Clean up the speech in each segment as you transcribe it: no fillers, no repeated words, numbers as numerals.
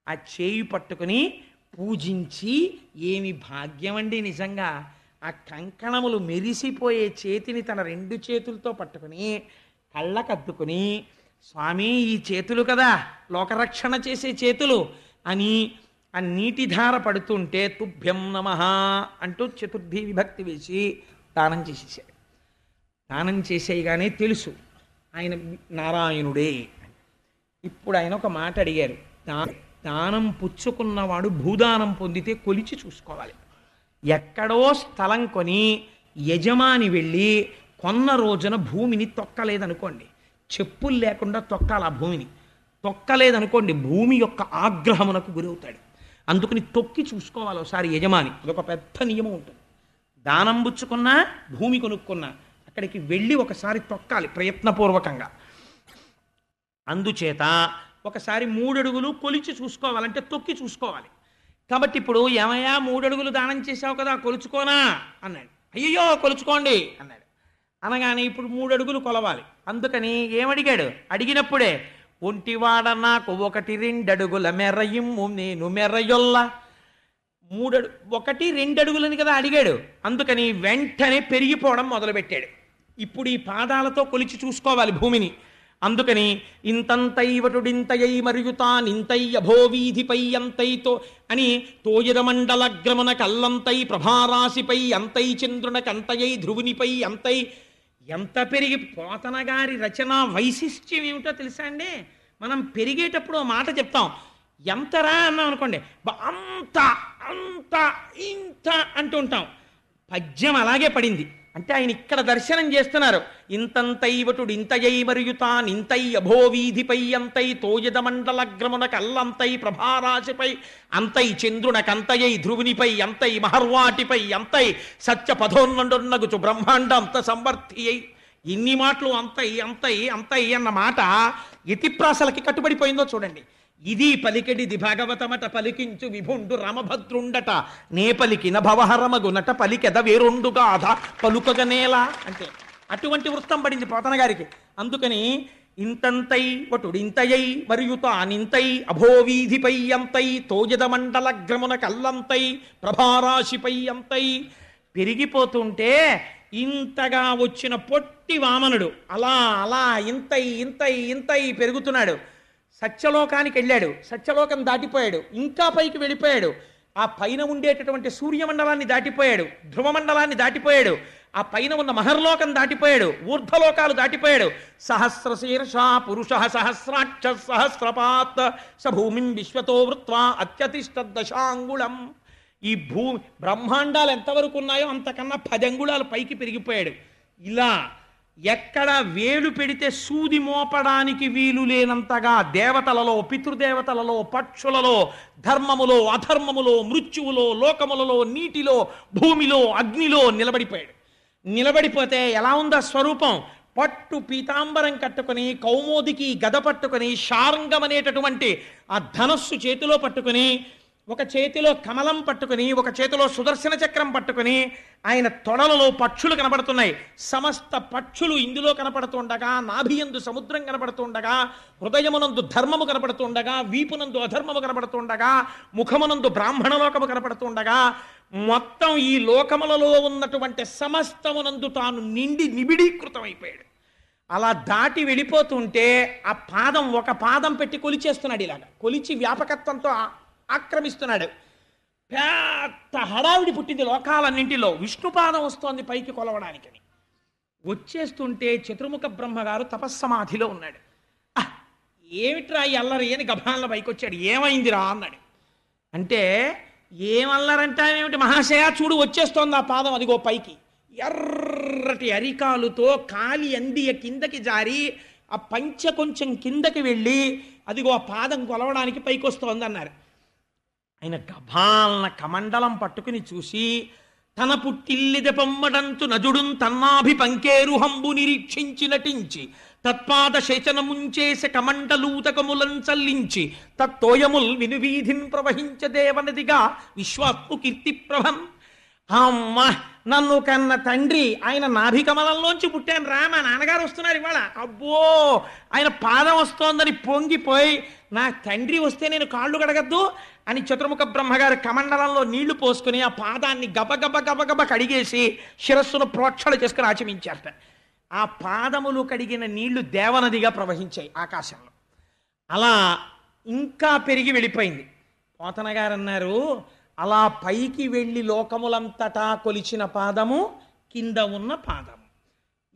ఆ చేయి పట్టుకుని పూజించి, ఏమి భాగ్యం అండి నిజంగా, ఆ కంకణములు మెరిసిపోయే చేతిని తన రెండు చేతులతో పట్టుకుని కళ్ళకద్దుకుని, స్వామి ఈ చేతులు కదా లోకరక్షణ చేసే చేతులు అని ఆ నీటిధార పడుతుంటే తుభ్యం నమః అంటూ చతుర్థి విభక్తి వేసి దానం చేసేసాడు. దానం చేసేయగానే తెలుసు ఆయన నారాయణుడే. ఇప్పుడు ఆయన ఒక మాట అడిగారు, దానం పుచ్చుకున్నవాడు భూదానం పొందితే కొలిచి చూసుకోవాలి. ఎక్కడో స్థలం కొని యజమాని వెళ్ళి కొన్న రోజున భూమిని తొక్కలేదనుకోండి, చెప్పులు లేకుండా తొక్కాలి. ఆ భూమిని తొక్కలేదనుకోండి భూమి యొక్క ఆగ్రహమునకు గురవుతాడు. అందుకని తొక్కి చూసుకోవాలి ఒకసారి యజమాని. అదొక పెద్ద నియమం ఉంటుంది. దానం పుచ్చుకున్నా భూమి కొనుక్కున్నా అక్కడికి వెళ్ళి ఒకసారి తొక్కాలి ప్రయత్నపూర్వకంగా. అందుచేత ఒకసారి 3 అడుగులు కొలిచి చూసుకోవాలంటే తొక్కి చూసుకోవాలి. కాబట్టి ఇప్పుడు ఏమయ్యా 3 అడుగులు దానం చేశావు కదా కొలుచుకోనా అన్నాడు. అయ్యో కొలుచుకోండి అన్నాడు. అనగానే ఇప్పుడు 3 అడుగులు కొలవాలి. అందుకని ఏమడిగాడు? అడిగినప్పుడే ఒంటివాడ నాకు 1-2 అడుగుల మెర్రయిమ్ము నేను మెర్రయొల్ల. 1-2 అడుగులని కదా అడిగాడు. అందుకని వెంటనే పెరిగిపోవడం మొదలుపెట్టాడు. ఇప్పుడు ఈ పాదాలతో కొలిచి చూసుకోవాలి భూమిని. అందుకని ఇంతంతైవటుడింతయై మరియుతానింతై అభోవీధిపై అంతైతో అని తోయదమండలగ్రమున కల్లంతై ప్రభారాశిపై అంతై చంద్రునకంతయై ధ్రువునిపై అంతై. ఎంత పెరిగి పోతన గారి రచన వైశిష్ట్యం ఏమిటో తెలుసా అండి? మనం పెరిగేటప్పుడు మాట చెప్తాం, ఎంతరా అన్నాం అనుకోండి, అంత అంత ఇంత అంటూ ఉంటాం. పద్యం అలాగే పడింది. అంటే ఆయన ఇక్కడ దర్శనం చేస్తున్నారు. ఇంతంతైవటుడు ఇంతయై మరియుతానింతై అభోవీధిపై అంతై తోయదమండలగ్రమున కల్లంతై ప్రభారాశిపై అంతై చంద్రునకంతయై ధ్రువునిపై అంతై మహర్వాటిపై అంతై సత్య పదోన్నగుచు బ్రహ్మాండ అంత సంవర్తి అయి. ఇన్ని మాటలు అంతై అంతై అంతై అన్న మాట యతిప్రాసలకి కట్టుబడిపోయిందో చూడండి. ఇది పలికెడిది భాగవతమట పలికించు విభుండు రామభద్రుండట నే పలికిన భవహరమగునట పలికెద వేరొండుగాధ పలుకగనేలా అంటే అటువంటి వృత్తం పడింది పోతన గారికి. అందుకని ఇంతంతై వటుడింతయై మరియుతానింతై అభోవీధిపై అంతై తోయదమండలగ్రమున కల్లంతై ప్రభారాశిపై అంతై. పెరిగిపోతుంటే ఇంతగా వచ్చిన పొట్టి వామనుడు అలా అలా ఇంతై ఇంతై ఇంతై పెరుగుతున్నాడు. సత్యలోకానికి వెళ్ళాడు. సత్యలోకం దాటిపోయాడు. ఇంకా పైకి వెళ్ళిపోయాడు. ఆ పైన ఉండేటటువంటి సూర్యమండలాన్ని దాటిపోయాడు. ధ్రువమండలాన్ని దాటిపోయాడు. ఆ పైన ఉన్న మహర్లోకం దాటిపోయాడు. ఊర్ధ్వలోకాలు దాటిపోయాడు. సహస్రశీర్ష పురుష సహస్రాక్ష సహస్రపాత్ స భూమిం విశ్వతో వృత్వా అత్యతిష్ట దశాంగుళం. ఈ బ్రహ్మాండాలు ఎంతవరకు ఉన్నాయో అంతకన్నా 10 అంగుళాలు పైకి పెరిగిపోయాడు. ఇలా ఎక్కడ వేలు పెడితే సూది మోపడానికి వీలు లేనంతగా దేవతలలో, పితృదేవతలలో, పక్షులలో, ధర్మములో, అధర్మములో, మృత్యువులో, లోకములలో, నీటిలో, భూమిలో, అగ్నిలో నిలబడిపోయాడు. నిలబడిపోతే ఎలా ఉందా స్వరూపం? పట్టు పీతాంబరం కట్టుకుని, కౌమోదికి గద పట్టుకుని, శార్ంగం అనేటటువంటి ఆ ధనస్సు చేతిలో పట్టుకుని, ఒక చేతిలో కమలం పట్టుకుని, ఒక చేతిలో సుదర్శన చక్రం పట్టుకుని, ఆయన తొడలలో పక్షులు కనపడుతున్నాయి. సమస్త పక్షులు ఇందులో కనపడుతుండగా, నాభియందు సముద్రం కనపడుతుండగా, హృదయమునందు ధర్మము కనపడుతుండగా, వీపునందు అధర్మము కనపడుతుండగా, ముఖమునందు బ్రాహ్మణలోకము కనపడుతుండగా, మొత్తం ఈ లోకములలో ఉన్నటువంటి సమస్తమునందు తాను నిండి నిబిడీకృతమైపోయాడు. అలా దాటి వెళ్ళిపోతుంటే ఆ పాదం, ఒక పాదం పెట్టి కొలిచేస్తున్నాడు. ఇలాగా కొలిచి వ్యాపకత్వంతో ఆక్రమిస్తున్నాడు. పెద్ద హడావిడి పుట్టింది లోకాలన్నింటిలో. విష్ణుపాదం వస్తోంది పైకి కొలవడానికని. వచ్చేస్తుంటే చతుర్ముఖ బ్రహ్మగారు తపస్సమాధిలో ఉన్నాడు. ఏమిట్రా ఈ అల్లరి అని గభాల పైకి వచ్చాడు. ఏమైందిరా అన్నాడు. అంటే ఏమల్లరంటావేమిటి మహాశయ, చూడు వచ్చేస్తోంది ఆ పాదం, అదిగో పైకి. ఎర్రటి అరికాలుతో కాలి అందియ కిందకి జారి ఆ పంచ కొంచెం కిందకి వెళ్ళి అదిగో ఆ పాదం కొలవడానికి పైకి వస్తోంది అన్నారు. ఆయన గభాలన కమండలం పట్టుకుని చూసి, తన పుట్టిల్లిద పొమ్మడంతు నజుడున్ తన్నాభి పంకేరుహంబు నిరీక్షించి నటించి తత్పాద శేచనముంచేస కమండలూతకములం చల్లించి తత్తోయముల్ వినువీధిన్ ప్రవహించ దేవనదిగా విశ్వాత్ము కీర్తి ప్రభం. అమ్మ, నన్ను కన్న తండ్రి, ఆయన నాభి కమలంలోంచి పుట్టాను రా, మా నాన్నగారు వస్తున్నారు ఇవాళ, అబ్బో ఆయన పాదం వస్తోందని పొంగిపోయి నా తండ్రి వస్తే నేను కాళ్ళు కడగద్దు అని చతుర్ముఖ బ్రహ్మగారి కమండలంలో నీళ్లు పోసుకుని ఆ పాదాన్ని గబగబ గబగబ కడిగేసి శిరస్సును ప్రోక్షణ చేసుకుని ఆచమించారట. ఆ పాదములు కడిగిన నీళ్లు దేవనదిగా ప్రవహించాయి ఆకాశంలో. అలా ఇంకా పెరిగి వెళ్ళిపోయింది. పోతన గారు అన్నారు, అలా పైకి వెళ్ళి లోకములంతటా కొలిచిన పాదము కింద ఉన్న పాదము.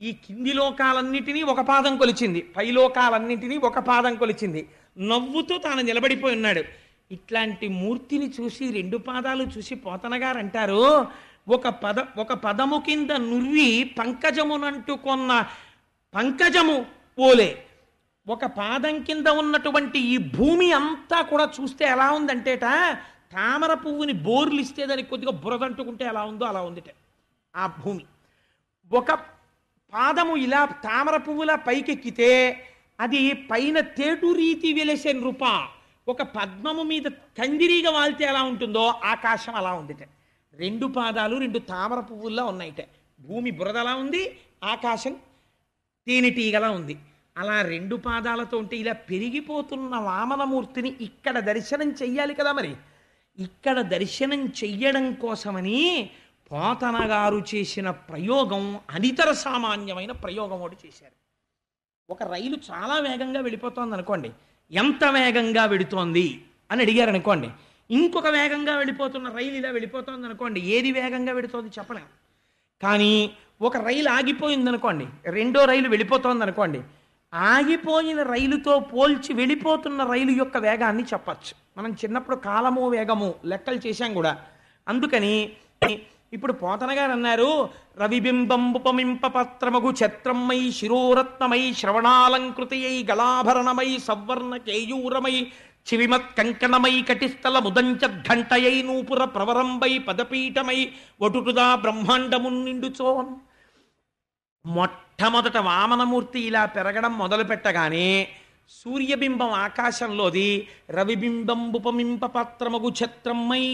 ఈ కింది లోకాలన్నిటినీ ఒక పాదం కొలిచింది, పై లోకాలన్నిటినీ ఒక పాదం కొలిచింది. నవ్వుతూ తాను నిలబడిపోయి ఉన్నాడు. ఇట్లాంటి మూర్తిని చూసి, రెండు పాదాలు చూసి పోతన గారు అంటారు, ఒక పదము కింద నుర్వి పంకజమునంటుకొన్న పంకజము పోలే. ఒక పాదం కింద ఉన్నటువంటి ఈ భూమి అంతా కూడా చూస్తే ఎలా ఉందంటేట, తామర పువ్వుని బోర్లు ఇస్తే దానికి కొద్దిగా బురదంటుకుంటే ఎలా ఉందో అలా ఉందిట ఆ భూమి. ఒక పాదము ఇలా తామర పువ్వులా పైకెక్కితే అది పైన తేటు రీతి వెలిసే నృప. ఒక పద్మము మీద కందిరీగా వాళ్తే ఎలా ఉంటుందో ఆకాశం అలా ఉందిట. రెండు పాదాలు రెండు తామర పువ్వుల్లా ఉన్నాయిట. భూమి బురదలా ఉంది, ఆకాశం తేనెటీగలా ఉంది. అలా రెండు పాదాలతో ఉంటే ఇలా పెరిగిపోతున్న వామనమూర్తిని ఇక్కడ దర్శనం చెయ్యాలి కదా. మరి ఇక్కడ దర్శనం చెయ్యడం కోసమని పోతన గారు చేసిన ప్రయోగం అనితర సామాన్యమైన ప్రయోగం ఒకటి చేశారు. ఒక రైలు చాలా వేగంగా వెళ్ళిపోతోంది అనుకోండి, ఎంత వేగంగా వెళుతోంది అని అడిగారు అనుకోండి. ఇంకొక వేగంగా వెళ్ళిపోతున్న రైలు ఇలా వెళ్ళిపోతోంది అనుకోండి, ఏది వేగంగా వెళుతోంది చెప్పలేం. కానీ ఒక రైలు ఆగిపోయింది అనుకోండి, రెండో రైలు వెళ్ళిపోతోంది అనుకోండి, ఆగిపోయిన రైలుతో పోల్చి వెళ్ళిపోతున్న రైలు యొక్క వేగాన్ని చెప్పచ్చు. మనం చిన్నప్పుడు కాలము వేగము లెక్కలు చేశాం కూడా. అందుకని ఇప్పుడు పోతన గారు అన్నారు, రవిబింబంబుపమింప పత్రమగు ఛత్రమై శిరోరత్నమై శ్రవణాలంకృతయై గళాభరణమై సవర్ణ కేయూరమై చివిమత్ కంకణమై కటిస్థల ముదంచఘంటయై నూపుర ప్రవరంబై పదపీఠమై వటుటుదా బ్రహ్మాండమున్నిండుచోన్. మొట్టమొదట వామనమూర్తి ఇలా పెరగడం మొదలు పెట్టగానే సూర్యబింబం ఆకాశంలోది రవిబింబంబుపమింప పత్రమగు ఛత్రమై.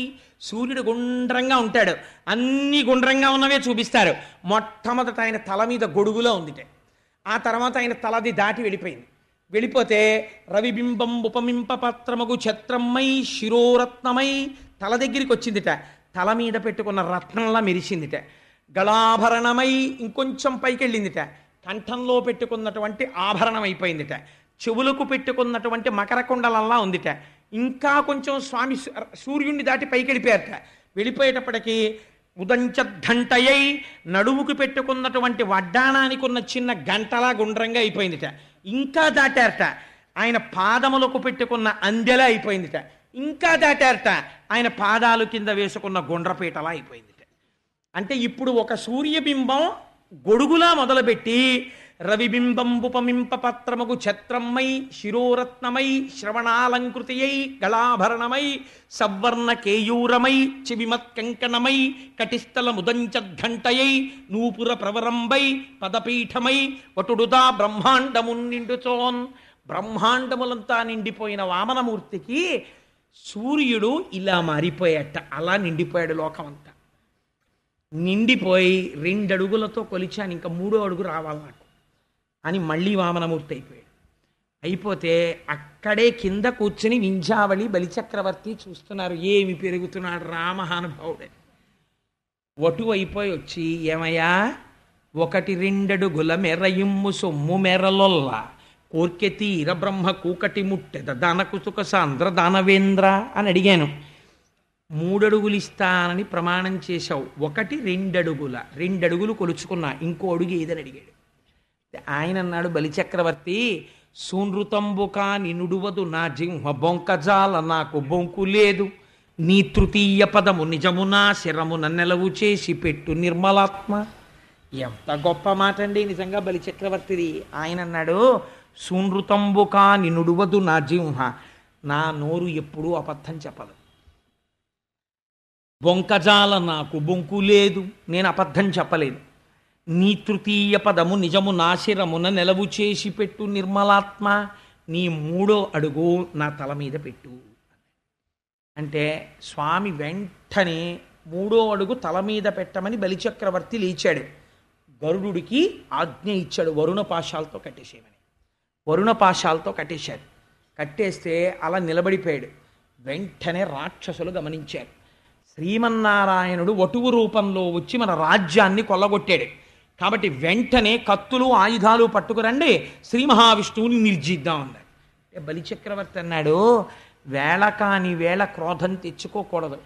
సూర్యుడు గుండ్రంగా ఉంటాడు, అన్ని గుండ్రంగా ఉన్నవే చూపిస్తారు. మొట్టమొదట ఆయన తల మీద గొడుగులో ఉందిటే, ఆ తర్వాత ఆయన తలది దాటి వెళ్ళిపోయింది. వెళ్ళిపోతే రవిబింబం ఉపమింప పత్రమగు ఛత్రమై శిరోరత్నమై తల దగ్గరికి వచ్చిందిట. తల మీద పెట్టుకున్న రత్నంలా మెరిసిందిట. గళాభరణమై ఇంకొంచెం పైకి వెళ్ళిందిట. కంఠంలో పెట్టుకున్నటువంటి ఆభరణం అయిపోయిందిట. చెవులకు పెట్టుకున్నటువంటి మకర కుండలంలా ఉందిట. ఇంకా కొంచెం స్వామి సూర్యుడిని దాటి పైకి వెళ్ళిపోయారట. వెళ్ళిపోయేటప్పటికీ ఉదంచఘంటయై నడుముకు పెట్టుకున్నటువంటి వడ్డాణానికి ఉన్న చిన్న గంటలా గుండ్రంగా అయిపోయిందిట. ఇంకా దాటారట. ఆయన పాదములకు పెట్టుకున్న అందెలా అయిపోయిందిట. ఇంకా దాటారట. ఆయన పాదాలు కింద వేసుకున్న గుండ్రపీటలా అయిపోయిందిట. అంటే ఇప్పుడు ఒక సూర్యబింబం గొడుగులా మొదలుపెట్టి రవిబింబంబుపమింప పత్రమగు ఛత్రమై శిరోరత్నమై శ్రవణాలంకృతయై గళాభరణమై సవర్ణ కేయూరమై చివిమత్ కంకణమై కటిస్థల ముదంచఘంటయై నూపుర ప్రవరంబై పదపీఠమై వటుడుదా బ్రహ్మాండమున్నిండుచోన్. బ్రహ్మాండములంతా నిండిపోయిన వామనమూర్తికి సూర్యుడు ఇలా మారిపోయాట. అలా నిండిపోయాడు లోకమంతా. నిండిపోయి 2 అడుగులతో కొలిచాను, ఇంకా 3వ అడుగు రావాలి నాకు అని మళ్ళీ వామనమూర్తి అయిపోయాడు. అయిపోతే అక్కడే కింద కూర్చుని వింధ్యావళి బలిచక్రవర్తి చూస్తున్నారు, ఏమి పెరుగుతున్నాడు రామహానుభావుడని. వటు అయిపోయి వచ్చి, ఏమయ్యా 1-2 అడుగుల మెరయిమ్ము సొమ్ము మెరలొల్ల కోర్కె తీర బ్రహ్మ కూకటి ముట్టెద దానకు సుఖ సాంద్ర దానవేంద్ర అని అడిగాను. 3 అడుగులు ఇస్తానని ప్రమాణం చేశావు, 1-2 అడుగుల 2 అడుగులు కొలుచుకున్నా, ఇంకో అడుగు ఏదని అడిగాడు. ఆయన అన్నాడు, బలిచక్రవర్తి సూనృతంబుకా నినుడువదు నా జింహ బొంకజాల నాకు బొంకు లేదు. నీ తృతీయ పదము నిజమునా శరమున నెలవు చేసి పెట్టు నిర్మలాత్మ. ఎంత గొప్ప మాట అండి నిజంగా బలిచక్రవర్తిది. ఆయన అన్నాడు, సూనృతంబుకా నినుడువదు నా జింహ, నా నోరు ఎప్పుడూ అబద్ధం చెప్పదు. బొంకజాల నాకు బొంకు లేదు, నేను అబద్ధం చెప్పలేదు. నీ తృతీయ పదము నిజము నాశిరమున నెలవు చేసి పెట్టు నిర్మలాత్మ, నీ 3వ అడుగు నా తల మీద పెట్టు అంటే స్వామి వెంటనే 3వ అడుగు తల మీద పెట్టమని బలిచక్రవర్తి లేచాడు. గరుడుడికి ఆజ్ఞ ఇచ్చాడు, వరుణ పాశాలతో కట్టేసేయమని. వరుణ పాశాలతో కట్టేశాడు. కట్టేస్తే అలా నిలబడిపోయాడు. వెంటనే రాక్షసులు గమనించారు. శ్రీమన్నారాయణుడు వటువు రూపంలో వచ్చి మన రాజ్యాన్ని కొల్లగొట్టాడు. కాబట్టి వెంటనే కత్తులు ఆయుధాలు పట్టుకురండి, శ్రీ మహావిష్ణువుని నిర్జిద్దాం అన్నాడు. బలిచక్రవర్తి అన్నాడు, వేళ కాని వేళ క్రోధం తెచ్చుకోకూడదు.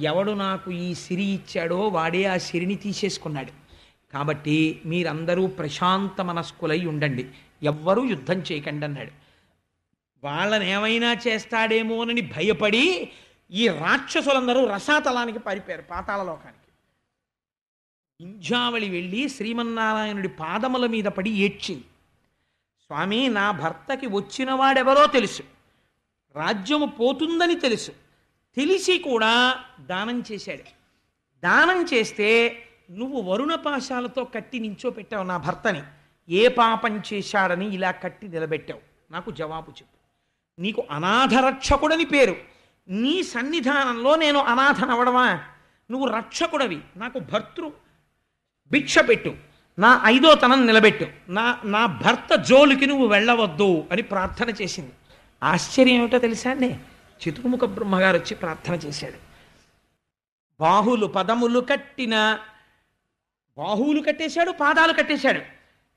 ఎవడు నాకు ఈ సిరి ఇచ్చాడో వాడే ఆ సిరిని తీసేసుకున్నాడు. కాబట్టి మీరందరూ ప్రశాంత మనస్కులై ఉండండి, ఎవ్వరూ యుద్ధం చేయకండి అన్నాడు. వాళ్ళని ఏమైనా చేస్తాడేమోనని భయపడి ఈ రాక్షసులందరూ రసాతలానికి పారిపోయారు, పాతాళలోకానికి. వింధ్యావళి వెళ్ళి శ్రీమన్నారాయణుడి పాదముల మీద పడి ఏడ్చింది. స్వామి, నా భర్తకి వచ్చిన వాడెవరో తెలుసు, రాజ్యము పోతుందని తెలుసు, తెలిసి కూడా దానం చేశాడు. దానం చేస్తే నువ్వు వరుణపాశాలతో కట్టి నించోపెట్టావు నా భర్తని. ఏ పాపం చేశాడని ఇలా కట్టి నిలబెట్టావు? నాకు జవాబు చెప్పు. నీకు అనాథరక్షకుడని పేరు, నీ సన్నిధానంలో నేను అనాథనవడమా? నువ్వు రక్షకుడవి, నాకు భర్తృ భిక్ష పెట్టు, నా 5వ తనం నిలబెట్టు, నా భర్త జోలికి నువ్వు వెళ్ళవద్దు అని ప్రార్థన చేసింది. ఆశ్చర్యం ఏమిటో తెలుసా అండి? చతుర్ముఖ బ్రహ్మగారు వచ్చి ప్రార్థన చేశాడు. బాహులు పదములు కట్టిన, బాహువులు కట్టేశాడు, పాదాలు కట్టేశాడు.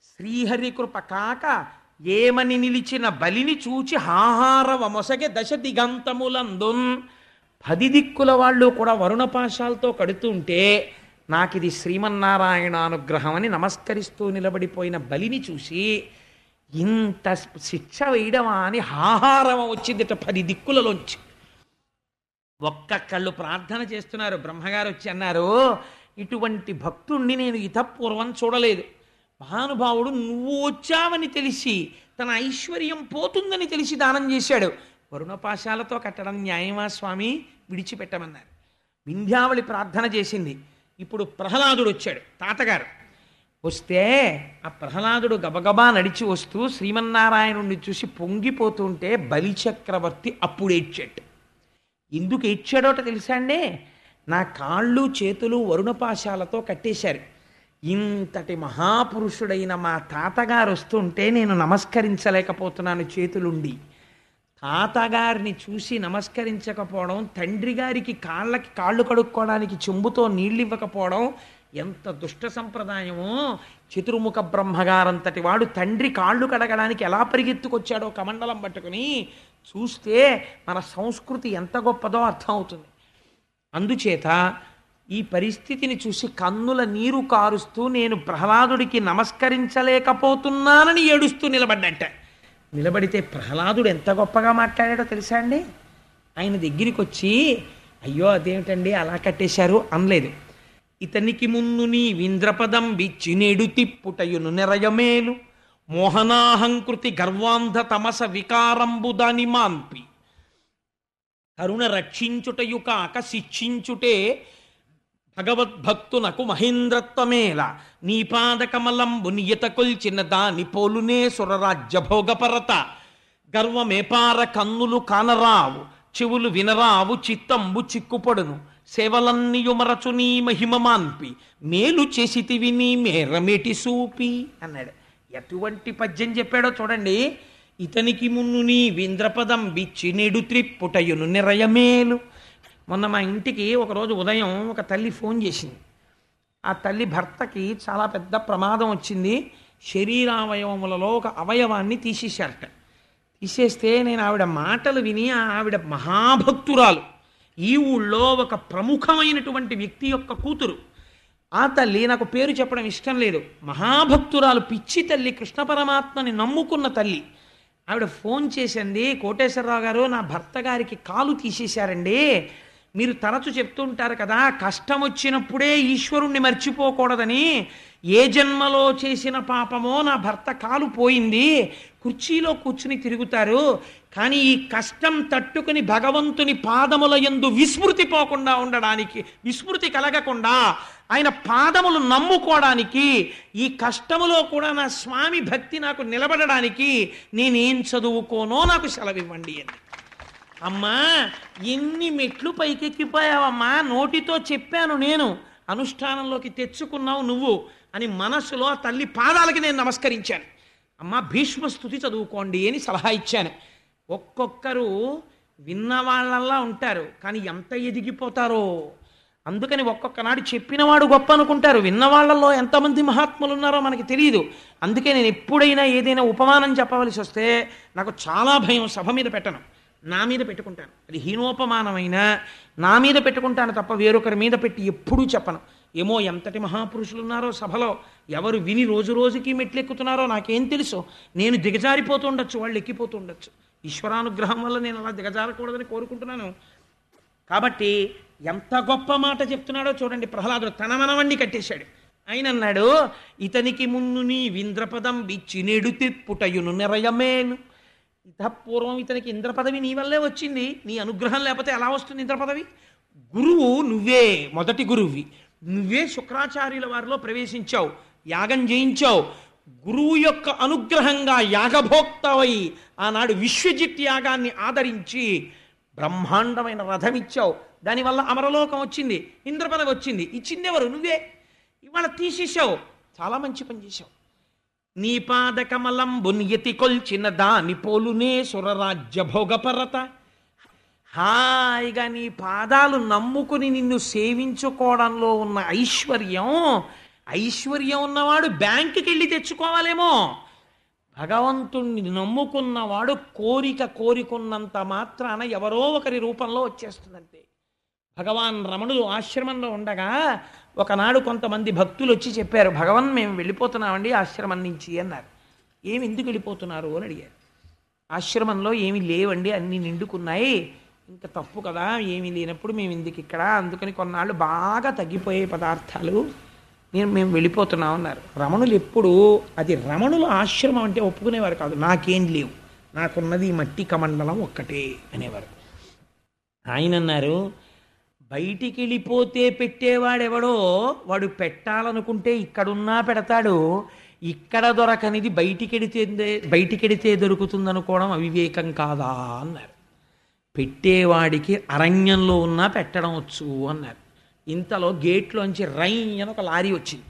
శ్రీహరి కృప కాక ఏమని నిలిచిన బలిని చూచి హాహారవ మొసగే దశ దిగంతములందున్. 10 దిక్కుల వాళ్ళు కూడా వరుణపాశాలతో కడుతుంటే నాకిది శ్రీమన్నారాయణ అనుగ్రహం అని నమస్కరిస్తూ నిలబడిపోయిన బలిని చూసి ఇంత శిక్ష వేయడమా అని హాహారవ వచ్చిందిట 10 దిక్కులలోంచి. ఒక్కళ్ళు ప్రార్థన చేస్తున్నారు. బ్రహ్మగారు వచ్చి అన్నారు, ఇటువంటి భక్తుణ్ణి నేను ఇతపూర్వం చూడలేదు. మహానుభావుడు నువ్వు వచ్చావని తెలిసి, తన ఐశ్వర్యం పోతుందని తెలిసి దానం చేశాడు. వరుణపాశాలతో కట్టడం న్యాయమా స్వామి? విడిచిపెట్టమన్నారు. వింధ్యావళి ప్రార్థన చేసింది. ఇప్పుడు ప్రహ్లాదుడు వచ్చాడు, తాతగారు. వస్తే ఆ ప్రహ్లాదుడు గబగబా నడిచి వస్తూ శ్రీమన్నారాయణుడిని చూసి పొంగిపోతుంటే బలిచక్రవర్తి అప్పుడు ఏడ్చాడు. ఎందుకు ఏడ్చాడోట తెలుసా అండి? నా కాళ్ళు చేతులు వరుణపాశాలతో కట్టేశారు. ఇంతటి మహాపురుషుడైన మా తాతగారు వస్తుంటే నేను నమస్కరించలేకపోతున్నాను చేతులుండి. తాతగారిని చూసి నమస్కరించకపోవడం, తండ్రి గారికి కాళ్ళు కడుక్కోవడానికి చెంబుతో నీళ్ళు ఇవ్వకపోవడం ఎంత దుష్ట సంప్రదాయమో. చతుర్ముఖ బ్రహ్మగారంతటి వాడు తండ్రి కాళ్ళు కడగడానికి ఎలా పరిగెత్తుకొచ్చాడో కమండలం పట్టుకుని చూస్తే మన సంస్కృతి ఎంత గొప్పదో అర్థమవుతుంది. అందుచేత ఈ పరిస్థితిని చూసి కన్నుల నీరు కారుస్తూ నేను ప్రహ్లాదుడికి నమస్కరించలేకపోతున్నానని ఏడుస్తూ నిలబడ్డట. నిలబడితే ప్రహ్లాదుడు ఎంత గొప్పగా మాట్లాడాడో తెలుసా అండి? ఆయన దగ్గరికి వచ్చి, అయ్యో అదేమిటండి అలా కట్టేశారు అనలేదు. ఇతనికి మున్ను నీ వింద్రపదం విచ్చినేడు తిప్పుటయును నెరయమేలు మోహనాహంకృతి గర్వాంధ తమస వికారంబు దాని మాన్పి కరుణ రక్షించుటయు కాక శిక్షించుటే భగవద్భక్తునకు మహేంద్రత్వమేల నీపాదకమలంబు నియత కొల్చిన దాని పోలునే సురరాజ్య భోగపరత గర్వమేపార కన్నులు కానరావు చెవులు వినరావు చిత్తంబు చిక్కుపడును సేవలన్నీయుమరచు నీ మహిమ మాన్పి మేలు చేసితివి నీ మేరమేటి సూపి అన్నాడు. ఎటువంటి పద్యం చెప్పాడో చూడండి. ఇతనికి మున్ను నీ వింద్రపదం బిచ్చి నెడు త్రిప్పుటయును నిరయమేలు. మొన్న మా ఇంటికి ఒకరోజు ఉదయం ఒక తల్లి ఫోన్ చేసింది. ఆ తల్లి భర్తకి చాలా పెద్ద ప్రమాదం వచ్చింది. శరీరావయవములలో ఒక అవయవాన్ని తీసేశారట. తీసేస్తే నేను ఆవిడ మాటలు విని, ఆవిడ మహాభక్తురాలు, ఈ ఊళ్ళో ఒక ప్రముఖమైనటువంటి వ్యక్తి యొక్క కూతురు. ఆ తల్లి నాకు పేరు చెప్పడం ఇష్టం లేదు, మహాభక్తురాలు, పిచ్చి తల్లి, కృష్ణ పరమాత్మని నమ్ముకున్న తల్లి. ఆవిడ ఫోన్ చేసింది, కోటేశ్వరరావు గారు నా భర్త గారికి కాలు తీసేశారండి. మీరు తరచు చెప్తుంటారు కదా కష్టం వచ్చినప్పుడే ఈశ్వరుణ్ణి మర్చిపోకూడదని. ఏ జన్మలో చేసిన పాపమో నా భర్త కాలు పోయింది, కుర్చీలో కూర్చుని తిరుగుతారు, కానీ ఈ కష్టం తట్టుకుని భగవంతుని పాదముల యందు విస్మృతి పోకుండా ఉండడానికి, విస్మృతి కలగకుండా ఆయన పాదములు నమ్ముకోవడానికి, ఈ కష్టములో కూడా నా స్వామి భక్తి నాకు నిలబడడానికి నేనేం చదువుకోనో నాకు సెలవివ్వండి అని. అమ్మా ఎన్ని మెట్లు పైకెక్కిపోయావమ్మా, నోటితో చెప్పాను నేను, అనుష్ఠానంలోకి తెచ్చుకున్నావు నువ్వు అని మనసులో ఆ తల్లి పాదాలకి నేను నమస్కరించాను. అమ్మ భీష్మస్తుతి చదువుకోండి అని సలహా ఇచ్చాను. ఒక్కొక్కరు విన్నవాళ్ళల్లా ఉంటారు, కానీ ఎంత ఎదిగిపోతారో. అందుకని ఒక్కొక్కనాడు చెప్పినవాడు గొప్ప అనుకుంటారు, విన్నవాళ్లలో ఎంతమంది మహాత్ములు ఉన్నారో మనకి తెలియదు. అందుకే నేను ఎప్పుడైనా ఏదైనా ఉపమానం చెప్పవలసి వస్తే నాకు చాలా భయం. సభ మీద పెట్టను, నా మీద పెట్టుకుంటాను. అది హీనోపమానమైన నా మీద పెట్టుకుంటాను తప్ప వేరొకరి మీద పెట్టి ఎప్పుడూ చెప్పను. ఏమో ఎంతటి మహాపురుషులు ఉన్నారో సభలో, ఎవరు విని రోజు రోజుకి మెట్లెక్కుతున్నారో నాకేం తెలుసు. నేను దిగజారిపోతూ ఉండొచ్చు, వాళ్ళు ఎక్కిపోతూ ఉండొచ్చు. ఈశ్వరానుగ్రహం వల్ల నేను అలా దిగజారకూడదని కోరుకుంటున్నాను. కాబట్టి ఎంత గొప్ప మాట చెప్తున్నాడో చూడండి. ప్రహ్లాదుడు తన మనవణ్ణి కట్టేశాడు. ఆయన అన్నాడు, ఇతనికి మున్ను నీ వింద్రపదం ఇచ్చి నెడు తిప్పుటయును నిరయమేను. పూర్వం ఇతనికి ఇంద్ర పదవి నీ వల్లే వచ్చింది, నీ అనుగ్రహం లేకపోతే ఎలా వస్తుంది ఇంద్ర పదవి? గురువు నువ్వే, మొదటి గురువువి నువ్వే. శుక్రాచార్యుల వారిలో ప్రవేశించావు, యాగం చేయించావు. గురువు యొక్క అనుగ్రహంగా యాగభోక్తవై ఆనాడు విశ్వజిత్ యాగాన్ని ఆదరించి బ్రహ్మాండమైన రథం ఇచ్చావు. దానివల్ల అమరలోకం వచ్చింది, ఇంద్ర పదవి వచ్చింది. ఇచ్చిందెవరు? నువ్వే. ఇవాళ తీసేశావు. చాలా మంచి పని చేశావు. నీ పాద కమలంబునియతి కొల్చిన దాని పోలునే సురరాజ్య భోగపరత. హాయిగా నీ పాదాలు నమ్ముకుని నిన్ను సేవించుకోవడంలో ఉన్న ఐశ్వర్యం, ఐశ్వర్యం ఉన్నవాడు బ్యాంకుకి వెళ్ళి తెచ్చుకోవాలేమో. భగవంతుణ్ణి నమ్ముకున్నవాడు కోరికున్నంత మాత్రాన ఎవరో ఒకరి రూపంలో వచ్చేస్తుందంతే. భగవాన్ రమణులు ఆశ్రమంలో ఉండగా ఒకనాడు కొంతమంది భక్తులు వచ్చి చెప్పారు, భగవాన్ మేము వెళ్ళిపోతున్నామండి ఆశ్రమం నుంచి అన్నారు. ఏమి ఎందుకు వెళ్ళిపోతున్నారు అని అడిగారు. ఆశ్రమంలో ఏమి లేవండి, అన్నీ నిండుకున్నాయి, ఇంకా తప్పు కదా, ఏమీ లేనప్పుడు మేము ఎందుకు ఇక్కడ, అందుకని కొన్నాళ్ళు బాగా తగ్గిపోయే పదార్థాలు మేము వెళ్ళిపోతున్నాం అన్నారు. రమణులు ఎప్పుడు అది రమణుల ఆశ్రమం అంటే ఒప్పుకునేవారు కాదు. నాకేం లేవు, నాకున్నది ఈ మట్టి కమండలం ఒక్కటే అనేవారు. ఆయన అన్నారు, బయటికి వెళ్ళిపోతే పెట్టేవాడెవడో వాడు పెట్టాలనుకుంటే ఇక్కడున్నా పెడతాడు, ఇక్కడ దొరకనిది బయటికెడితే దొరుకుతుందనుకోవడం అవివేకం కాదా అన్నారు. పెట్టేవాడికి అరణ్యంలో ఉన్నా పెట్టడం వచ్చు అన్నారు. ఇంతలో గేట్లోంచి రై అని ఒక లారీ వచ్చింది.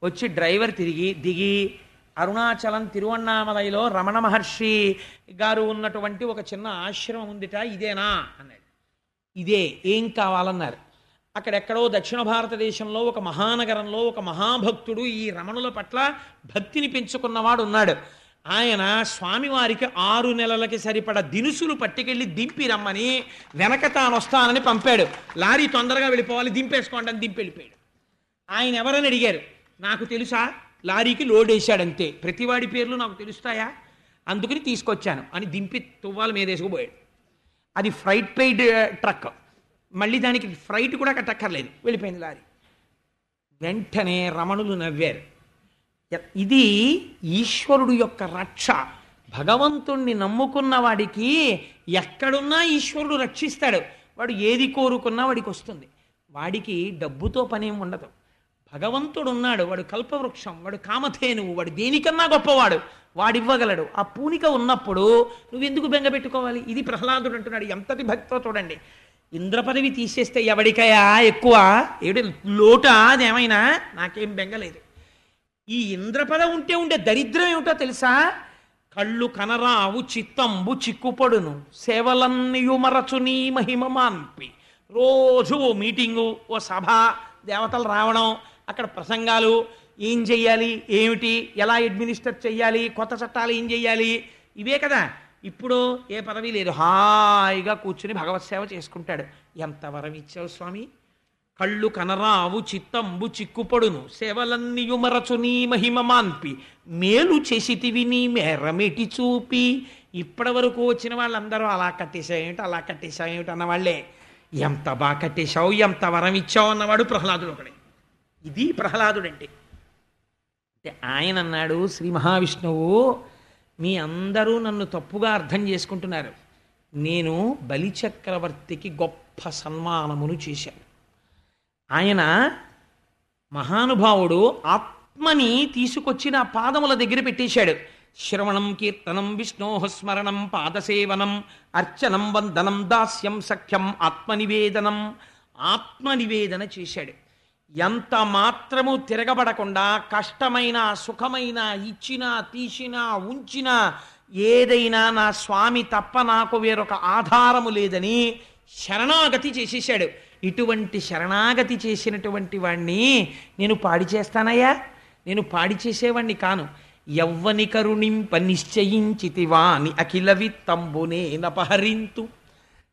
వచ్చి డ్రైవర్ దిగి అరుణాచలం తిరువణ్ణామలైలో రమణ మహర్షి గారు ఉన్నటువంటి ఒక చిన్న ఆశ్రమం ఉందిట, ఇదేనా అన్నాడు. ఇదే, ఏం కావాలన్నారు. అక్కడెక్కడో దక్షిణ భారతదేశంలో ఒక మహానగరంలో ఒక మహాభక్తుడు ఈ రమణుల పట్ల భక్తిని పెంచుకున్నవాడు ఉన్నాడు. ఆయన స్వామివారికి 6 నెలలకి సరిపడ దినుసులు పట్టుకెళ్ళి దింపి రమ్మని వెనక తాను వస్తానని పంపాడు. లారీ తొందరగా వెళ్ళిపోవాలి, దింపేసుకోండి అని దింపి వెళ్ళిపోయాడు. ఆయన ఎవరని అడిగారు. నాకు తెలుసా, లారీకి లోడ్ వేశాడంతే, ప్రతివాడి పేర్లు నాకు తెలుస్తాయా, అందుకని తీసుకొచ్చాను అని దింపి తువ్వాల మీద వేసుకుపోయాడు. అది ఫ్రైట్ పెయిడ్ ట్రక్, మళ్ళీ దానికి ఫ్రైట్ కూడా కట్టక్కర్లేదు, వెళ్ళిపోయింది లారీ. వెంటనే రమణులు నవ్వారు. ఇది ఈశ్వరుడు యొక్క రక్ష. భగవంతుణ్ణి నమ్ముకున్న వాడికి ఎక్కడున్నా ఈశ్వరుడు రక్షిస్తాడు. వాడు ఏది కోరుకున్నా వాడికి వస్తుంది. వాడికి డబ్బుతో పనేం ఉండదు. భగవంతుడు ఉన్నాడు, వాడు కల్పవృక్షం, వాడు కామధేనువు, వాడు దేనికన్నా గొప్పవాడు, వాడివ్వగలడు. ఆ పూనిక ఉన్నప్పుడు నువ్వెందుకు బెంగ పెట్టుకోవాలి? ఇది ప్రహ్లాదుడు అంటున్నాడు. ఎంతటి భక్తితో చూడండి. ఇంద్ర పదవి తీసేస్తే ఎవడికయా ఎక్కువ, ఏడు లోటా అదేమైనా, నాకేం బెంగలేదు. ఈ ఇంద్రపద ఉంటే దరిద్రం ఏమిటో తెలుసా? కళ్ళు కనరావు చిత్తంబు చిక్కుపడును సేవలన్నయు మరచు నీ మహిమ మాన్పి. రోజు ఓ మీటింగు, ఓ సభ, దేవతలు రావడం, అక్కడ ప్రసంగాలు, ఏం చెయ్యాలి, ఏమిటి, ఎలా అడ్మినిస్టర్ చెయ్యాలి, కొత్త చట్టాలు ఏం చెయ్యాలి, ఇవే కదా. ఇప్పుడు ఏ పదవి లేదు, హాయిగా కూర్చుని భగవత్ సేవ చేసుకుంటాడు. ఎంత వరం ఇచ్చావు స్వామి. కళ్ళు కనరావు చిత్తంబు చిక్కుపడును సేవలన్నీయు మరచు నీ మహిమ మాన్పి. మేలు చేసితివి నీ మేరమెటి చూపి. ఇప్పటి వరకు వచ్చిన వాళ్ళందరూ అలా కట్టేశాయేమిటి, అలా కట్టేశాయేమిటి అన్నవాళ్లే. ఎంత బాగా కట్టేశావు, ఎంత వరం ఇచ్చావు అన్నవాడు ప్రహ్లాదుడు ఒకడే. ఇది ప్రహ్లాదుడు అంటే ఆయన అన్నాడు, శ్రీ మహావిష్ణువు మీ అందరూ నన్ను తప్పుగా అర్థం చేసుకుంటున్నారు. నేను బలిచక్రవర్తికి గొప్ప సన్మానమును చేశాను. ఆయన మహానుభావుడు ఆత్మని తీసుకొచ్చి నా పాదముల దగ్గర పెట్టేశాడు. శ్రవణం కీర్తనం విష్ణోః స్మరణం పాదసేవనం అర్చనం వందనం దాస్యం సఖ్యం ఆత్మనివేదనం. ఆత్మనివేదన చేశాడు. ఎంత మాత్రము తిరగబడకుండా కష్టమైన సుఖమైన ఇచ్చినా తీసినా ఉంచినా ఏదైనా నా స్వామి తప్ప నాకు వేరొక ఆధారము లేదని శరణాగతి చేసేసాడు. ఇటువంటి శరణాగతి చేసినటువంటి వాణ్ణి నేను పాడి చేస్తానయ్యా? నేను పాడి చేసేవాణ్ణి కాను. యవ్వని కరుణింప నిశ్చయించితివాని అఖిల విత్తంబునే నపహరింతు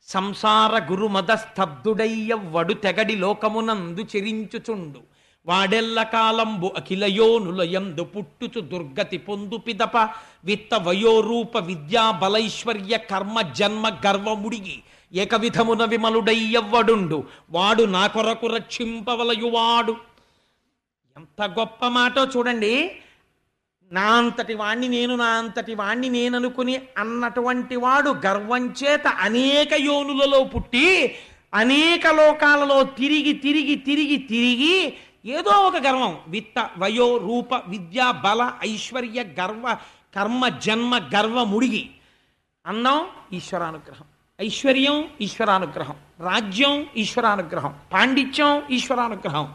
సంసార గురుమదస్తబ్దుడయ్యవ్వడు తెగడి లోకమునందు చెరించుచుండు వాడెల్ల కాలంబు అఖిలయోనులయందు పుట్టుచు దుర్గతి పొందు పిదప విత్త వయోరూప విద్యా బలైశ్వర్య కర్మ జన్మ గర్వముడిగి ఏకవిధమున విమలుడయ్యవ్వడుండు వాడు నా కొరకు రక్షింపవలయువాడు. ఎంత గొప్ప మాటో చూడండి. నా అంతటి వాణ్ణి నేను, నా అంతటి వాణ్ణి నేననుకుని అన్నటువంటి వాడు గర్వం చేత అనేక యోనులలో పుట్టి అనేక లోకాలలో తిరిగి తిరిగి తిరిగి తిరిగి ఏదో ఒక గర్వం, విత్త వయో రూప విద్యా బల ఐశ్వర్య గర్వ కర్మ జన్మ గర్వ ముడిగి. అన్నం ఈశ్వరానుగ్రహం, ఐశ్వర్యం ఈశ్వరానుగ్రహం, రాజ్యం ఈశ్వరానుగ్రహం, పాండిత్యం ఈశ్వరానుగ్రహం,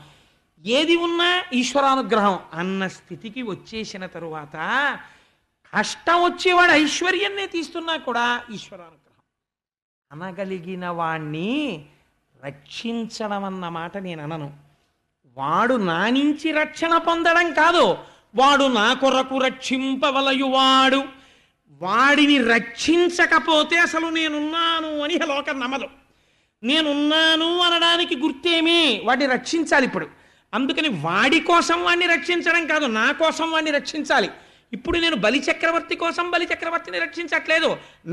ఏది ఉన్నా ఈశ్వరానుగ్రహం అన్న స్థితికి వచ్చేసిన తరువాత కష్టం వచ్చేవాడు ఐశ్వర్యాన్నే తీస్తున్నా కూడా ఈశ్వరానుగ్రహం. అనగలిగిన వాణ్ణి రక్షించడం అన్న మాట నేను అనను. వాడు నా నుంచి రక్షణ పొందడం కాదు, వాడు నా కొరకు రక్షింపవలయువాడు. వాడిని రక్షించకపోతే అసలు నేనున్నాను అని లోకం నమ్మదు. నేనున్నాను అనడానికి గుర్తేమీ, వాడిని రక్షించాలి. ఇప్పుడు అందుకని వాడి కోసం వాడిని రక్షించడం కాదు, నా కోసం వాడిని రక్షించాలి. ఇప్పుడు నేను బలిచక్రవర్తి కోసం బలిచక్రవర్తిని రక్షించట్లేదు,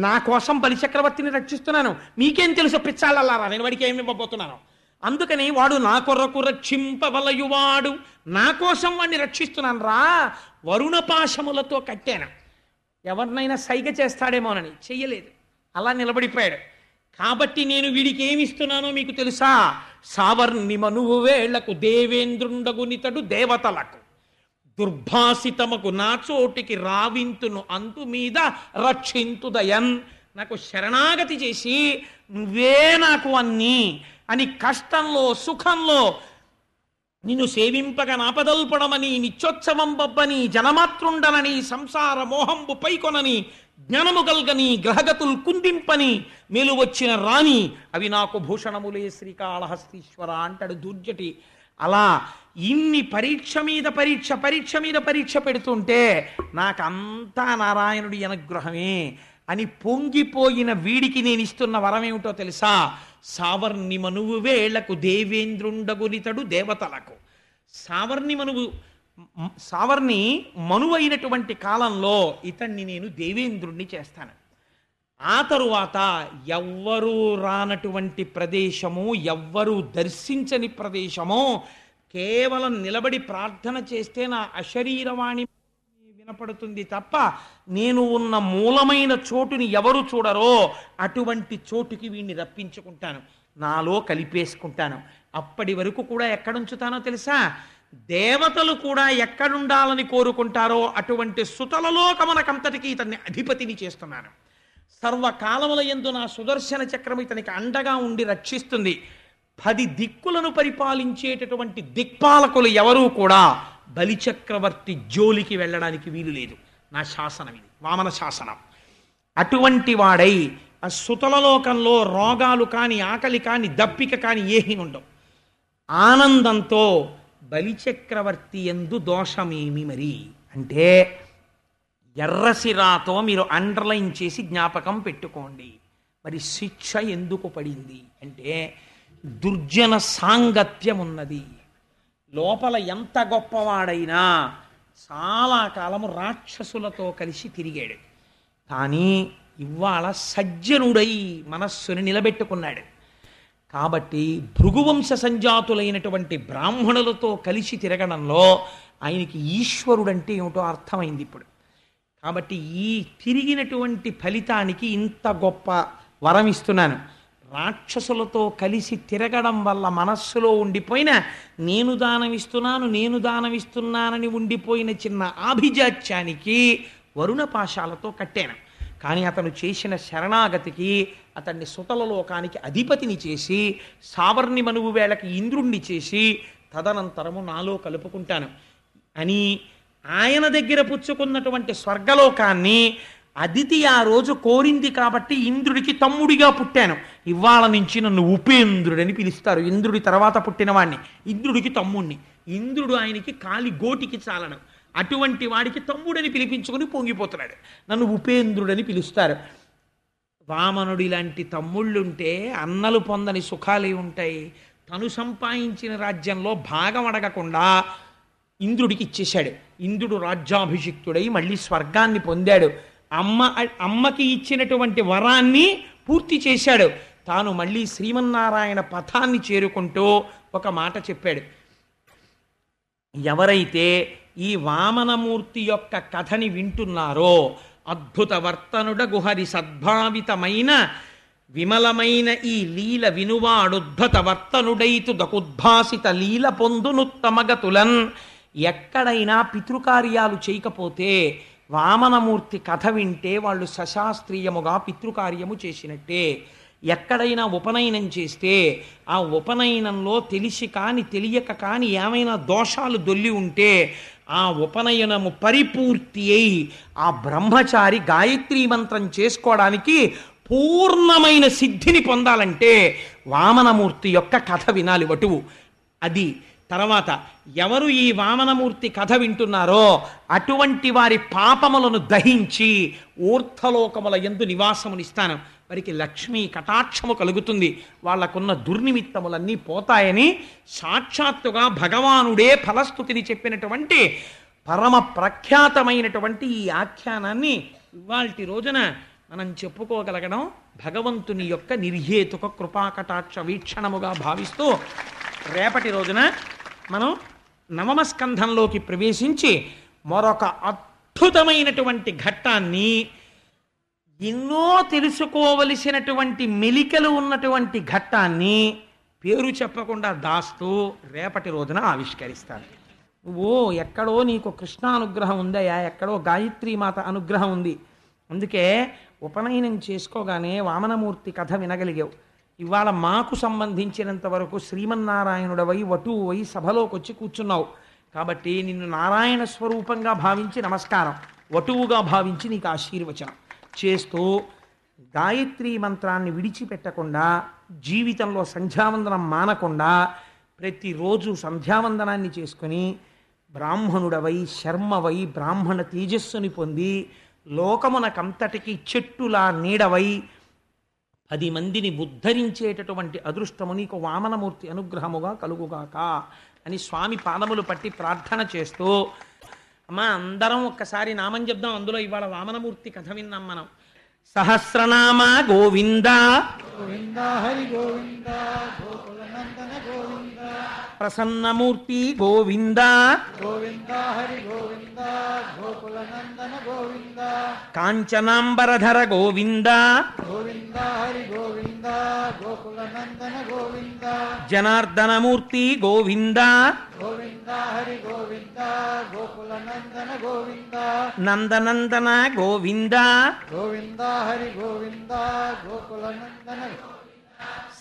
నా కోసం బలిచక్రవర్తిని రక్షిస్తున్నాను. మీకేం తెలుసు పిచ్చాలల్లారా నేను వాడికి ఏమి ఇవ్వబోతున్నాను? అందుకని వాడు నా కొరకు రక్షింపవలయువాడు, నా కోసం వాడిని రక్షిస్తున్నాను రా. వరుణపాశములతో కట్టాను, ఎవరినైనా సైగ చేస్తాడేమోనని, చెయ్యలేదు, అలా నిలబడిపోయాడు. కాబట్టి నేను వీడికి ఏమిస్తున్నానో మీకు తెలుసా? సావర్ణి మనువు వేళ్లకు దేవేంద్రుండగునితడు దేవతలకు దుర్భాసితమకు నా చోటికి రావింతును అంతు మీద రక్షింతుదయన్. నాకు శరణాగతి చేసి నువ్వే నాకు అన్నీ అని కష్టంలో సుఖంలో నిన్ను సేవింపగ నాపదల్పడమని నిత్యోత్సవం బబ్బని జనమాతృండనని సంసార మోహంబు పైకొనని జ్ఞానము గల్గని గ్రహగతులు కుందింపని మేలు వచ్చిన రాణి అవి నాకు భూషణములే శ్రీకాళహస్తీశ్వర అంటాడు దుర్జటి. అలా ఇన్ని పరీక్ష మీద పరీక్ష పరీక్ష మీద పరీక్ష పెడుతుంటే నాకంతా నారాయణుడి అనుగ్రహమే అని పొంగిపోయిన వీడికి నేను ఇస్తున్న వరమేమిటో తెలుసా? సావర్ణి మనువు వేళ్లకు దేవేంద్రుండగునితడు దేవతలకు. సావర్ణి మనువైనటువంటి కాలంలో ఇతన్ని నేను దేవేంద్రుణ్ణి చేస్తాను. ఆ తరువాత ఎవ్వరూ రానటువంటి ప్రదేశము, ఎవ్వరూ దర్శించని ప్రదేశము, కేవలం నిలబడి ప్రార్థన చేస్తే నా అశరీరవాణి వినపడుతుంది తప్ప నేను ఉన్న మూలమైన చోటుని ఎవరు చూడరో అటువంటి చోటుకి వీడిని రప్పించుకుంటాను, నాలో కలిపేసుకుంటాను. అప్పటి వరకు కూడా ఎక్కడుంచుతానో తెలుసా? దేవతలు కూడా ఎక్కడుండాలని కోరుకుంటారో అటువంటి సుతలలోకమనకంతటికి ఇతన్ని అధిపతిని చేస్తున్నాను. సర్వకాలముల యందు నా సుదర్శన చక్రం ఇతనికి అండగా ఉండి రక్షిస్తుంది. 10 దిక్కులను పరిపాలించేటటువంటి దిక్పాలకులు ఎవరూ కూడా బలిచక్రవర్తి జోలికి వెళ్ళడానికి వీలు లేదు. నా శాసనం ఇది, వామన శాసనం. అటువంటి వాడై ఆ సుతలలోకంలో రోగాలు కాని ఆకలి కాని దప్పిక కాని ఏమీ ఉండవు. ఆనందంతో బలిచక్రవర్తి యందు దోషమేమి మరి అంటే ఎర్రసిరాతో మీరు అండర్లైన్ చేసి జ్ఞాపకం పెట్టుకోండి. మరి శిక్ష ఎందుకు పడింది అంటే దుర్జన సాంగత్యం ఉన్నది. లోపల ఎంత గొప్పవాడైనా చాలా కాలము రాక్షసులతో కలిసి తిరిగాడు, కానీ ఇవాళ సజ్జనుడై మనస్సుని నిలబెట్టుకున్నాడు. కాబట్టి భృగువంశ సంజాతులైనటువంటి బ్రాహ్మణులతో కలిసి తిరగడంలో ఆయనకి ఈశ్వరుడంటే ఏమిటో అర్థమైంది ఇప్పుడు. కాబట్టి ఈ తిరిగినటువంటి ఫలితానికి ఇంత గొప్ప వరం ఇస్తున్నాను. రాక్షసులతో కలిసి తిరగడం వల్ల మనస్సులో ఉండిపోయిన నేను దానమిస్తున్నానని ఉండిపోయిన చిన్న ఆభిజాత్యానికి వరుణపాశాలతో కట్టాను. కానీ అతను చేసిన శరణాగతికి అతన్ని సుతలలోకానికి అధిపతిని చేసి సావర్ణి మనువు వేళకి ఇంద్రుణ్ణి చేసి తదనంతరము నాలో కలుపుకుంటాను అని ఆయన దగ్గర పుచ్చుకున్నటువంటి స్వర్గలోకాన్ని అదితి ఆ రోజు కోరింది కాబట్టి ఇంద్రుడికి తమ్ముడిగా పుట్టాను, ఇవాళ నుంచి నన్ను ఉపేంద్రుడని పిలుస్తారు. ఇంద్రుడి తర్వాత పుట్టినవాడిని, ఇంద్రుడికి తమ్ముణ్ణి. ఇంద్రుడు ఆయనకి కాలి గోటికి చాలడం, అటువంటి వాడికి తమ్ముడని పిలిపించుకుని పొంగిపోతున్నాడు. నన్ను ఉపేంద్రుడని పిలుస్తారు. వామనుడి లాంటి తమ్ముళ్ళుంటే అన్నలు పొందని సుఖాలే ఉంటాయి. తను సంపాదించిన రాజ్యంలో భాగం అడగకుండా ఇంద్రుడికి ఇచ్చేశాడు. ఇంద్రుడు రాజ్యాభిషిక్తుడై మళ్ళీ స్వర్గాన్ని పొందాడు. అమ్మకి ఇచ్చినటువంటి వరాన్ని పూర్తి చేశాడు. తాను మళ్ళీ శ్రీమన్నారాయణ పథాన్ని చేరుకుంటూ ఒక మాట చెప్పాడు. ఎవరైతే ఈ వామనమూర్తి యొక్క కథని వింటున్నారో, అద్భుత వర్తనుడ గుహరి సద్భావితమైన విమలమైన ఈ లీల వినువాడుద్భుత వర్తనుడైతు దకుద్భాసిత లీల పొందునుత్తమగతులన్, ఎక్కడైనా పితృకార్యాలు చేయకపోతే వామనమూర్తి కథ వింటే వాళ్ళు సశాస్త్రీయముగా పితృకార్యము చేసినట్టే. ఎక్కడైనా ఉపనయనం చేస్తే ఆ ఉపనయనంలో తెలిసి కాని తెలియక కాని ఏమైనా దోషాలు దొల్లి ఉంటే ఆ ఉపనయనము పరిపూర్తి అయి ఆ బ్రహ్మచారి గాయత్రీ మంత్రం చేసుకోవడానికి పూర్ణమైన సిద్ధిని పొందాలంటే వామనమూర్తి యొక్క కథ వినాలి వటువు. అది తర్వాత ఎవరు ఈ వామనమూర్తి కథ వింటున్నారో అటువంటి వారి పాపములను దహించి ఊర్ధ్వలోకముల యందు నివాసమునిస్తాను. వారికి లక్ష్మీ కటాక్షము కలుగుతుంది, వాళ్లకున్న దుర్నిమిత్తములన్నీ పోతాయని సాక్షాత్తుగా భగవానుడే ఫలస్థుతిని చెప్పినటువంటి పరమ ప్రఖ్యాతమైనటువంటి ఈ ఆఖ్యానాన్ని ఇవాల్టి రోజున మనం చెప్పుకోగలగడం భగవంతుని యొక్క నిర్హేతుక కృపాకటాక్ష వీక్షణముగా భావిస్తూ, రేపటి రోజున మనం నవమ స్కంధంలోకి ప్రవేశించి మరొక అద్భుతమైనటువంటి ఘట్టాన్ని, ఎన్నో తెలుసుకోవలసినటువంటి మెలికలు ఉన్నటువంటి ఘట్టాన్ని పేరు చెప్పకుండా దాస్తూ రేపటి రోజున ఆవిష్కరిస్తాను. ఓ ఎక్కడో నీకు కృష్ణానుగ్రహం ఉందయా, ఎక్కడో గాయత్రీమాత అనుగ్రహం ఉంది, అందుకే ఉపనయనం చేసుకోగానే వామనమూర్తి కథ వినగలిగావు. ఇవాళ మాకు సంబంధించినంత వరకు శ్రీమన్నారాయణుడవై వటువై సభలోకి వచ్చి కూర్చున్నావు కాబట్టి నిన్ను నారాయణ స్వరూపంగా భావించి నమస్కారం, వటువుగా భావించి నీకు ఆశీర్వచనం చేస్తూ గాయత్రీ మంత్రాన్ని విడిచిపెట్టకుండా, జీవితంలో సంధ్యావందనం మానకుండా ప్రతిరోజు సంధ్యావందనాన్ని చేసుకుని బ్రాహ్మణుడవై శర్మవై బ్రాహ్మణ తేజస్సుని పొంది లోకమునకంతటికి చెట్టులా నీడవై 10 మందిని ఉద్ధరించేటటువంటి అదృష్టము నీకు వామనమూర్తి అనుగ్రహముగా కలుగుగాక అని స్వామి పాదములు పట్టి ప్రార్థన చేస్తూ, అమ్మా అందరం ఒక్కసారి నామం చెప్దాం. అందులో ఇవాళ వామనమూర్తి కథ విన్నాం మనం. సహస్రనామ గోవింద గోవింద హరి గోవింద గోకులనందన గోవింద ప్రసన్నమూర్తి గోవింద గోవింద హరి గోవింద గోకులనందన గోవింద కాంచనాంబరధర గోవింద గోవింద హరి గోవింద గోకులనందన గోవింద జనార్దనమూర్తి గోవింద గోవింద హరి గోవింద గోకులనందన గోవింద నందనందన గోవింద గోవింద హరి గోవింద గోకులనందన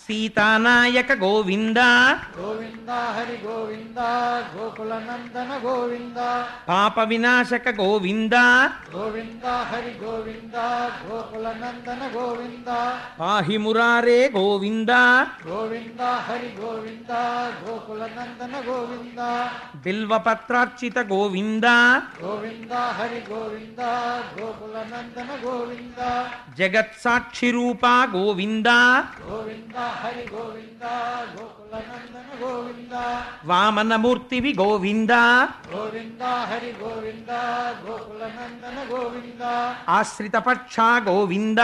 సీతానాయక గోవింద గోవింద హరి గోవింద గోకులనందన గోవింద పాప వినాశక గోవింద గోవింద హరి గోవింద గోకులనందన గోవింద పాహి మురారే గోవింద గోవింద హరి గోవింద గోకులనందన గోవింద బిల్వపత్రార్చిత గోవింద గోవింద హరి గోవింద గోకులనందన గోవింద జగత్సాక్షి రూప గోవింద గోవింద హరి గోవింద గోకులనందన గోవింద వామనమూర్తివి గోవింద గోవింద హరి గోవింద గోకులనందన గోవింద ఆశ్రితపక్ష గోవింద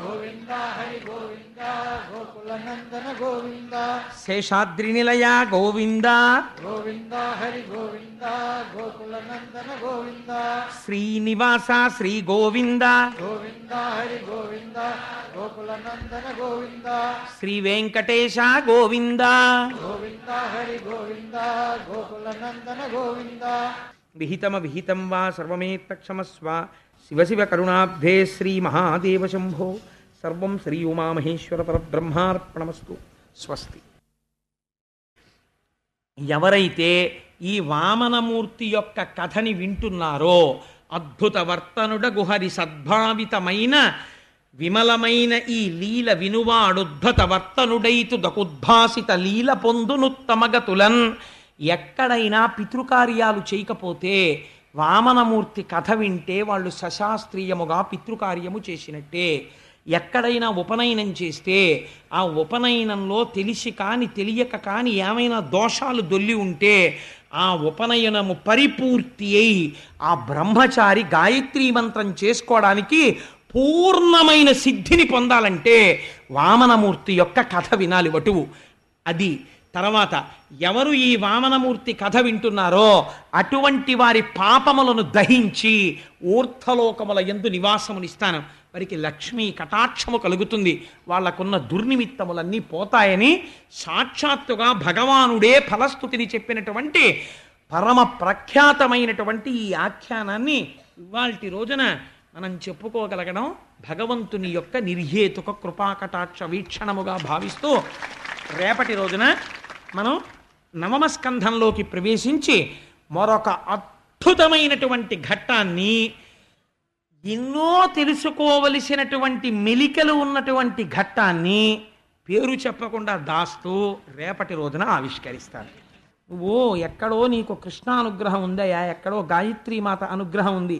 గోవింద హరి గోవింద గోకులనందన గోవింద శేషాద్రి నిలయ గోవింద గోవింద హరి గోవింద గోకులనందన గోవింద శ్రీనివాస శ్రీ గోవింద గోవింద హరి గోవింద గోకులనందన గోవింద శ్రీ వెంకటేశ గోవింద గోవింద హరి గోవింద గోకులనందన గోవింద విహితమ విహితం వా సర్వమేత్తక్షమస్వ శివ శివ కరుణాబ్ధే శ్రీ మహాదేవ శంభో సర్వం శ్రీ ఉమామహేశ్వర పరబ్రహ్మార్పణమస్తు. స్వస్తి. ఎవరైతే ఈ వామనమూర్తి యొక్క కథని వింటున్నారో అద్భుత వర్తనుడగు హరి సద్భావితమైన విమలమైన ఈ లీల వినువాడుద్ధత వర్తనుడైతు దకుద్భాసిత లీల పొందునుత్తమగతులన్. ఎక్కడైనా పితృకార్యాలు చేయకపోతే వామనమూర్తి కథ వింటే వాళ్ళు సశాస్త్రీయముగా పితృకార్యము చేసినట్టే. ఎక్కడైనా ఉపనయనం చేస్తే ఆ ఉపనయనంలో తెలిసి కాని తెలియక కాని ఏమైనా దోషాలు దొల్లి ఉంటే ఆ ఉపనయనము పరిపూర్తి అయి ఆ బ్రహ్మచారి గాయత్రీ మంత్రం చేసుకోవడానికి పూర్ణమైన సిద్ధిని పొందాలంటే వామనమూర్తి యొక్క కథ వినాలి వటువు. అది తర్వాత ఎవరు ఈ వామనమూర్తి కథ వింటున్నారో అటువంటి వారి పాపములను దహించి ఊర్ధ్వలోకముల యందు నివాసమునిస్తాను. వారికి లక్ష్మీ కటాక్షము కలుగుతుంది, వాళ్లకున్న దుర్నిమిత్తములన్నీ పోతాయని సాక్షాత్తుగా భగవానుడే ఫలస్థుతిని చెప్పినటువంటి పరమ ప్రఖ్యాతమైనటువంటి ఈ ఆఖ్యానాన్ని ఇవాల్టి రోజున మనం చెప్పుకోగలగడం భగవంతుని యొక్క నిర్హేతుక కృపాకటాక్ష వీక్షణముగా భావిస్తూ రేపటి రోజున మనం నవమ స్కంధంలోకి ప్రవేశించి మరొక అద్భుతమైనటువంటి ఘట్టాన్ని, ఎన్నో తెలుసుకోవలసినటువంటి మెలికలు ఉన్నటువంటి ఘట్టాన్ని పేరు చెప్పకుండా దాస్తూ రేపటి రోజున ఆవిష్కరిస్తాను. నువ్వు ఎక్కడో నీకు కృష్ణానుగ్రహం ఉందయా, ఎక్కడో గాయత్రీమాత అనుగ్రహం ఉంది,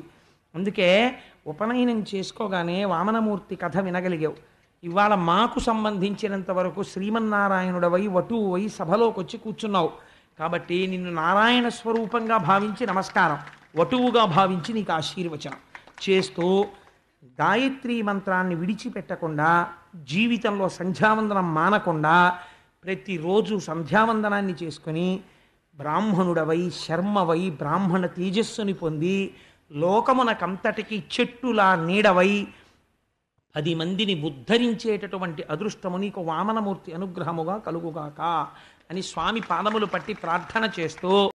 అందుకే ఉపనయనం చేసుకోగానే వామనమూర్తి కథ వినగలిగావు. ఇవాళ మాకు సంబంధించినంత వరకు శ్రీమన్నారాయణుడవై వటువై సభలోకి వచ్చి కూర్చున్నావు కాబట్టి నిన్ను నారాయణ స్వరూపంగా భావించి నమస్కారం, వటువుగా భావించి నీకు ఆశీర్వచనం చేస్తూ గాయత్రీ మంత్రాన్ని విడిచిపెట్టకుండా, జీవితంలో సంధ్యావందనం మానకుండా ప్రతిరోజు సంధ్యావందనాన్ని చేసుకుని బ్రాహ్మణుడవై శర్మవై బ్రాహ్మణ తేజస్సుని పొంది లోకమునకంతటికి చెట్టులా నీడవై 10 మందిని ఉద్ధరించేటటువంటి అదృష్టము నీకు వామనమూర్తి అనుగ్రహముగా కలుగుగాక అని స్వామి పాదములు పట్టి ప్రార్థన చేస్తూ